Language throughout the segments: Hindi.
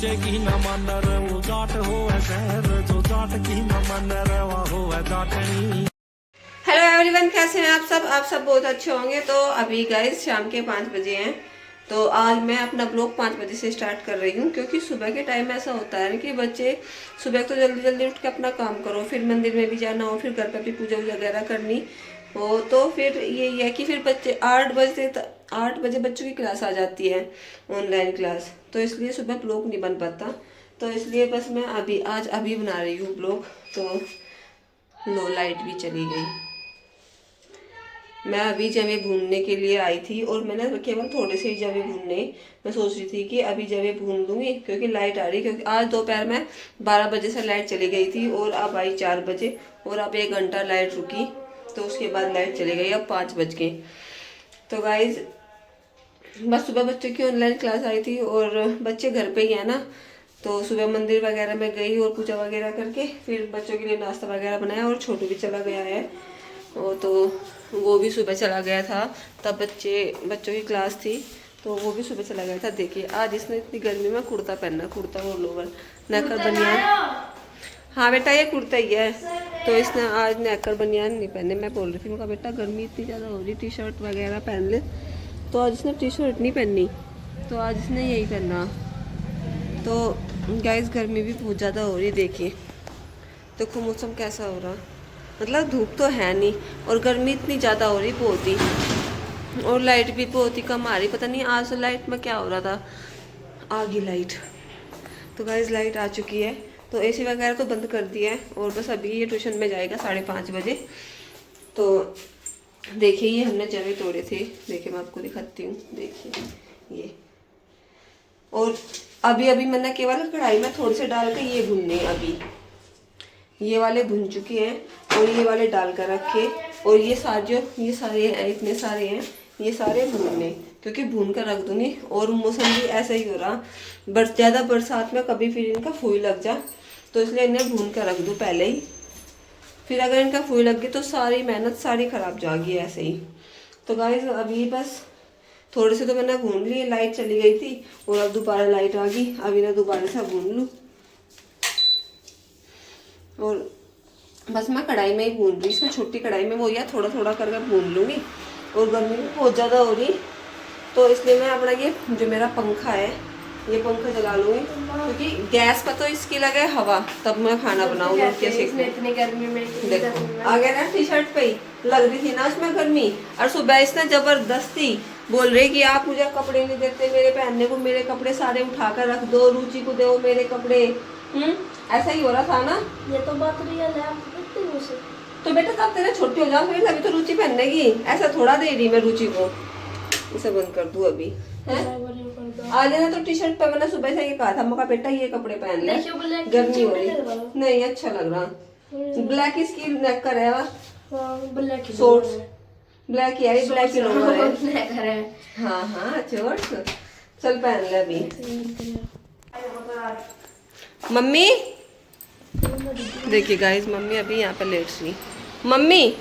नीचे की न मन वो जाट हो शहर जो जाट की न मन रवा हो जाटनी। हेलो एवरीवन, कैसे हैं आप सब बहुत अच्छे होंगे। तो अभी गाइस शाम के 5 बजे हैं। तो आज मैं अपना ब्लॉग 5 बजे से स्टार्ट कर रही हूँ, क्योंकि सुबह के टाइम ऐसा होता है कि बच्चे सुबह तो जल्दी जल्दी उठ के अपना काम करो, फिर मंदिर में भी जाना हो, फिर घर पर भी पूजा वगैरह करनी हो, तो फिर यही है कि फिर बच्चे 8 बजे बच्चों की क्लास आ जाती है, ऑनलाइन क्लास। तो इसलिए सुबह ब्लॉग नहीं बन पाता, तो इसलिए बस मैं आज अभी बना रही हूँ ब्लॉग। तो लो लाइट भी चली गई। मैं अभी जवे भूनने के लिए आई थी, और मैंने केवल थोड़े से ही जवे भूनने। मैं सोच रही थी कि अभी जवे भून लूँगी, क्योंकि लाइट आ रही, क्योंकि आज दोपहर में 12 बजे से लाइट चली गई थी और अब आई 4 बजे, और अब 1 घंटा लाइट रुकी, तो उसके बाद लाइट चली गई। अब 5 बज गए। तो गाइज बस सुबह बच्चों की ऑनलाइन क्लास आई थी, और बच्चे घर पे ही है ना, तो सुबह मंदिर वगैरह में गई और पूजा वगैरह करके फिर बच्चों के लिए नाश्ता वगैरह बनाया, और छोटू भी चला गया है। और तो वो भी सुबह चला गया था, तब बच्चों की क्लास थी, तो वो भी सुबह चला गया था। देखिए आज इसने इतनी गर्मी में कुर्ता पहना, कुर्ता और लोवर, नेकर बनियान। हाँ बेटा ये कुर्ता ही है। तो इसने आज नेकर बनियान नहीं पहने। मैं बोल रही थी उनका बेटा गर्मी इतनी ज़्यादा हो रही, टी शर्ट वगैरह पहन ले। तो आज इसने टी शर्ट नहीं पहनी, तो आज इसने यही पहना। तो गाइस गर्मी भी बहुत ज़्यादा हो रही, देखिए देखो मौसम कैसा हो रहा, मतलब धूप तो है नहीं और गर्मी इतनी ज़्यादा हो रही बहुत ही, और लाइट भी बहुत ही कम आ रही। पता नहीं आज लाइट में क्या हो रहा था, आ गई लाइट। तो गाइस लाइट आ चुकी है, तो एसी वगैरह तो बंद कर दिया है, और बस अभी ये ट्यूशन में जाएगा 5:30 बजे। तो देखिए ये हमने जवे तोड़े थे, देखिए मैं आपको दिखाती हूँ, देखिए ये। और अभी अभी मैंने केवल कढ़ाई में थोड़े से डाल के ये भुनने, अभी ये वाले भुन चुके हैं और ये वाले डाल कर रखे, और ये सारे हैं, इतने सारे हैं, ये सारे भूनने, क्योंकि भून कर रख दूंगी। और मौसम भी ऐसा ही हो रहा, ज़्यादा बरसात में कभी फिर इनका फूल लग जा, तो इसलिए इन्हें भून कर रख दूँ पहले ही। फिर अगर इनका फूल लग गई तो सारी मेहनत सारी खराब जाएगी ऐसे ही। तो गाइस अभी बस थोड़े से तो मैंने भून लिए, लाइट चली गई थी और अब दोबारा लाइट आ गई, अभी ना दोबारा से भून लूँ। और बस मैं कढ़ाई में ही भून रही, इसमें छोटी कढ़ाई में वो या थोड़ा थोड़ा करके भून लूँगी। और गर्मी भी बहुत ज़्यादा हो रही, तो इसलिए मैं अपना ये जो मेरा पंखा है, ये पंखा जला लूँगी, क्योंकि गैस पर तो इसकी लगे हवा, तब मैं खाना बनाऊँगी। कैसे इतनी गर्मी में देखो आ गया ना, टी शर्ट पे ही लग रही थी ना उसमें गर्मी, और सुबह इसने जबरदस्ती बोल रही कि आप मुझे कपड़े नहीं देते मेरे पहनने को, मेरे कपड़े सारे उठा कर रख दो, रुचि को दो मेरे कपड़े। ऐसा ही हो रहा था ना। ये तो बात रियल है, आप कितने मुझसे। तो बेटा तब तेरे छोटे हो जाओ, फिर अभी तो रुचि पहनने की, ऐसा थोड़ा दे रही मैं रुचि को। इसे बंद कर दूं अभी, आ जाना। तो टी शर्ट पे मैंने सुबह से ये कहा था, मका बेटा ये कपड़े पहन ले, गर्मी हो रही। नहीं अच्छा लग रहा, ब्लैक इसकी नेक कर है, शॉर्ट्स ब्लैक ही है, ब्लैक ही लोअर है। हाँ हाँ शॉर्ट्स, चल पहन ले अभी। मम्मी देखिए गाइस, मम्मी अभी यहाँ पे लेट रही। मम्मी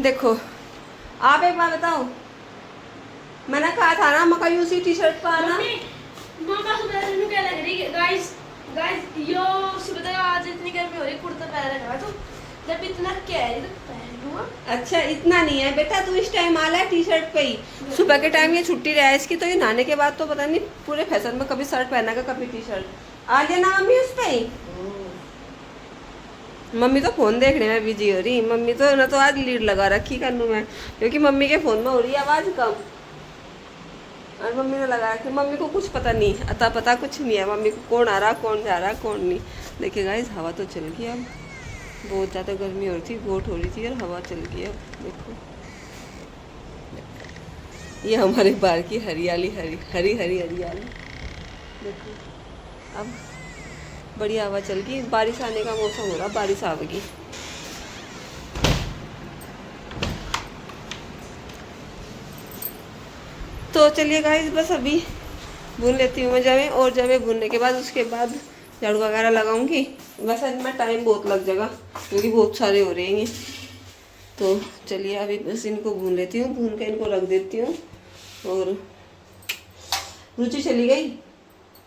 देखो, आप एक बार बताओ, मैंने कहा था ना मकई उसी टी शर्ट पर आना। क्या लग रही है गाइस, यो सुबह आज इतनी गर्मी हो रही, कुर्ता पहन रखा तो जब इतना क्या है तो पहन लूंगा। अच्छा इतना नहीं है बेटा, तू इस टाइम आला है टी शर्ट पे ही। सुबह के टाइम ये छुट्टी रहा है इसकी, तो ये नहाने के बाद तो पता नहीं पूरे फैशन में कभी शर्ट पहना कभी टी शर्ट। आ जाना मम्मी उस पे ही। मम्मी तो फोन देखने में बिजी हो रही, मम्मी तो ना तो आज लीड लगा रखी कन्नू में, क्योंकि मम्मी के फोन में हो रही है आवाज कम, और मम्मी ने लगा रखी। मम्मी को कुछ पता नहीं, अता पता कुछ नहीं है मम्मी को, कौन आ रहा कौन जा रहा कौन नहीं। देखिए गाइस हवा तो चल गई, अब बहुत ज़्यादा गर्मी हो रही थी, गोट हो रही थी, और हवा चल गई। अब देखो ये हमारे बाहर की हरियाली, हरी हरियाली देखो। अब बड़ी हवा चल गई, बारिश आने का मौसम हो रहा, बारिश आएगी। तो चलिए गाइस बस अभी भून लेती हूँ मैं जवे, और जवे भूनने के बाद उसके बाद झाड़ू वगैरह लगाऊंगी। वैसे इनमें टाइम बहुत लग जाएगा, क्योंकि बहुत सारे हो रहे हैं। तो चलिए अभी बस इनको भून लेती हूँ, भून के इनको रख देती हूँ। और रुचि चली गई,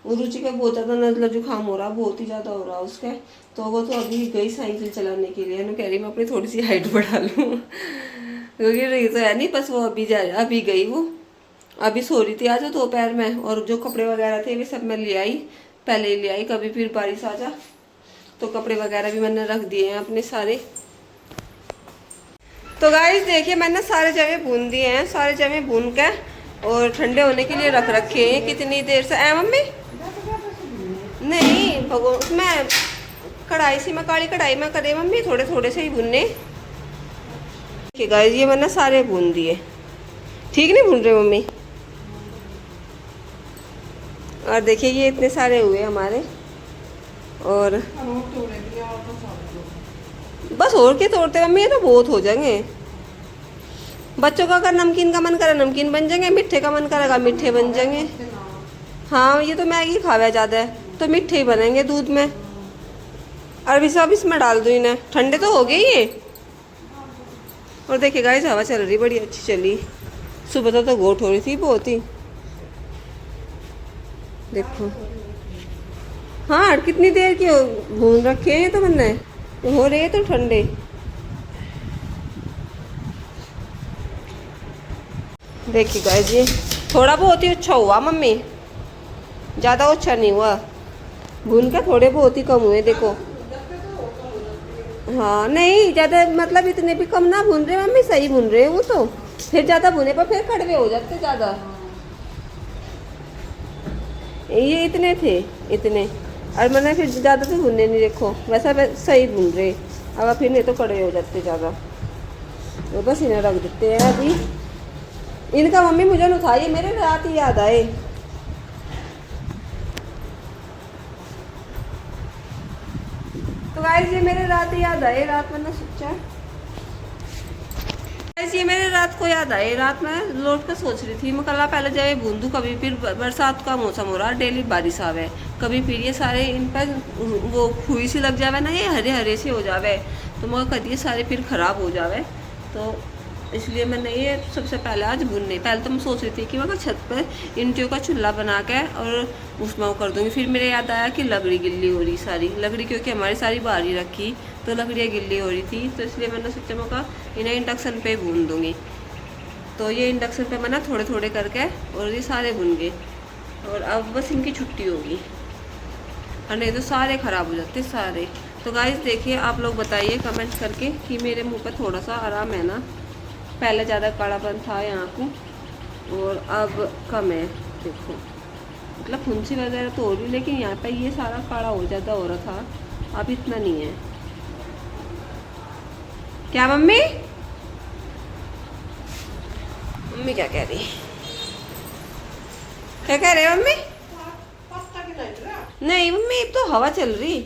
वो रुचि का बहुत ज़्यादा नज़ला जुकाम हो रहा, बहुत ही ज़्यादा हो रहा उसका। तो वो तो अभी गई साइकिल चलाने के लिए, कह रही मैं अपनी थोड़ी सी हाइट बढ़ा लूँ क्योंकि रही तो है नहीं, बस वो अभी गई वो। अभी सो रही थी आज दोपहर में, और जो कपड़े वगैरह थे वे सब मैं ले आई, पहले ही ले आई, कभी फिर बारिश आ जा। तो कपड़े वगैरह भी मैंने रख दिए हैं अपने सारे। तो गाइस देखिए मैंने सारे जमे भून दिए हैं, सारे जमे भून के और ठंडे होने के लिए रख रखे हैं कितनी देर से। मम्मी नहीं भगो मैं कढ़ाई से, मैं काली कढ़ाई में करे मम्मी, थोड़े थोड़े से ही भुनने। ठीक गाइस ये मैंने सारे भून दिए। ठीक नहीं भून रहे मम्मी? और देखिए ये इतने सारे हुए हमारे, और बस और के तोड़ते मम्मी, ये तो बहुत हो जाएंगे। बच्चों का अगर नमकीन का मन करे नमकीन बन जाएंगे, मिठे का मन करेगा मिठे बन जाएंगे। हाँ ये तो मैगी खावे ज़्यादा है तो मिठे ही बनेंगे दूध में। और भी सब इसमें डाल दूँ इन्हें, ठंडे तो हो गए ये। और देखिए गाइस हवा चल रही, बड़ी अच्छी चली। सुबह तो गोट हो रही थी बहुत ही, देखो। हाँ कितनी देर की भून रखे हैं तो मैंने, हो रहे हैं तो ठंडे। देखिए गाइस ये थोड़ा बहुत ही अच्छा हुआ मम्मी, ज़्यादा अच्छा नहीं हुआ। भून के थोड़े बहुत ही कम हुए देखो। हाँ नहीं ज़्यादा, मतलब इतने भी कम ना भून रहे मम्मी, सही भून रहे वो तो। फिर ज़्यादा भुने पर फिर कड़वे हो जाते ज़्यादा। ये इतने थे इतने, और मैंने फिर ज़्यादा तो भुनने नहीं, देखो वैसा सही भून रहे। अब फिर नहीं तो कड़वे हो जाते ज़्यादा, तो बस इन्हें रख देते हैं अभी। इनका मम्मी मुझे न था, ये मेरे रात ही याद आए। तो गाइस ये मेरे रात ही याद आए, रात मैंने सोचा ये मेरे रात को याद आए। रात में लौट कर सोच रही थी मैं कल पहले जाए भून दूँ, कभी फिर बरसात का मौसम हो रहा, डेली बारिश आवे, कभी फिर ये सारे इन पर वो खुई सी लग जावे ना, ये हरे हरे से हो जावे, तो मगर कभी ये सारे फिर ख़राब हो जावे। तो इसलिए मैंने ये सबसे पहले आज भूनने, पहले तो मैं सोच रही थी कि मैं छत पर ईंटों का चूल्हा बना के और उसमें वो कर दूँगी। फिर मेरे याद आया कि लकड़ी गिल्ली हो रही सारी, लकड़ी क्योंकि हमारी सारी बाहर ही रखी तो लकड़ियाँ गिल्ली हो रही थी, तो इसलिए मैंने सोचा मैं कहा इन्हें इंडक्शन पे भून दूँगी। तो ये इंडक्शन पे मैंने थोड़े थोड़े करके और ये सारे भून गए, और अब बस इनकी छुट्टी होगी, और नहीं तो सारे ख़राब हो जाते सारे। तो गाइस देखिए आप लोग बताइए कमेंट करके कि मेरे मुँह पर थोड़ा सा आराम है ना, पहले ज़्यादा कालापन था यहाँ को और अब कम है। देखो मतलब फुंसी वगैरह तो हो रही, लेकिन यहाँ पे ये सारा काला हो ज़्यादा हो रहा था, अब इतना नहीं है। क्या मम्मी? मम्मी क्या कह रही? क्या कह रहे मम्मी? नहीं मम्मी तो हवा चल रही,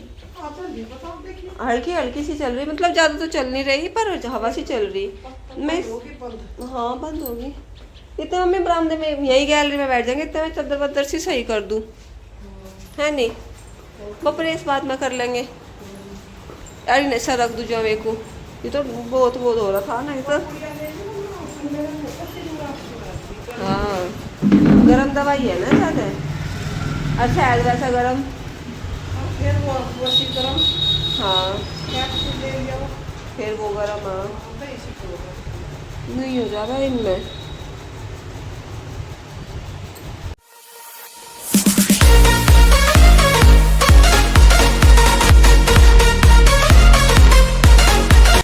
हल्की हल्की सी चल रही, मतलब ज़्यादा तो चल नहीं रही पर हवा सी चल रही। मैं हाँ बंद होगी। इतने मम्मी बरामदे में यही गैलरी में बैठ जाएंगे, इतने में चद्दर वद्दर सी सही कर दूँ, है नहीं? बपरे इस बात में कर लेंगे। अरे नशा रख दूँ जवे को, ये तो बहुत हो रहा था ना, ये तो हाँ गरम दवाई है ना ज़्यादा, अच्छा शायद वैसा गरम हाँ फिर वो गरम हाँ नहीं हो जाएगा इनमें।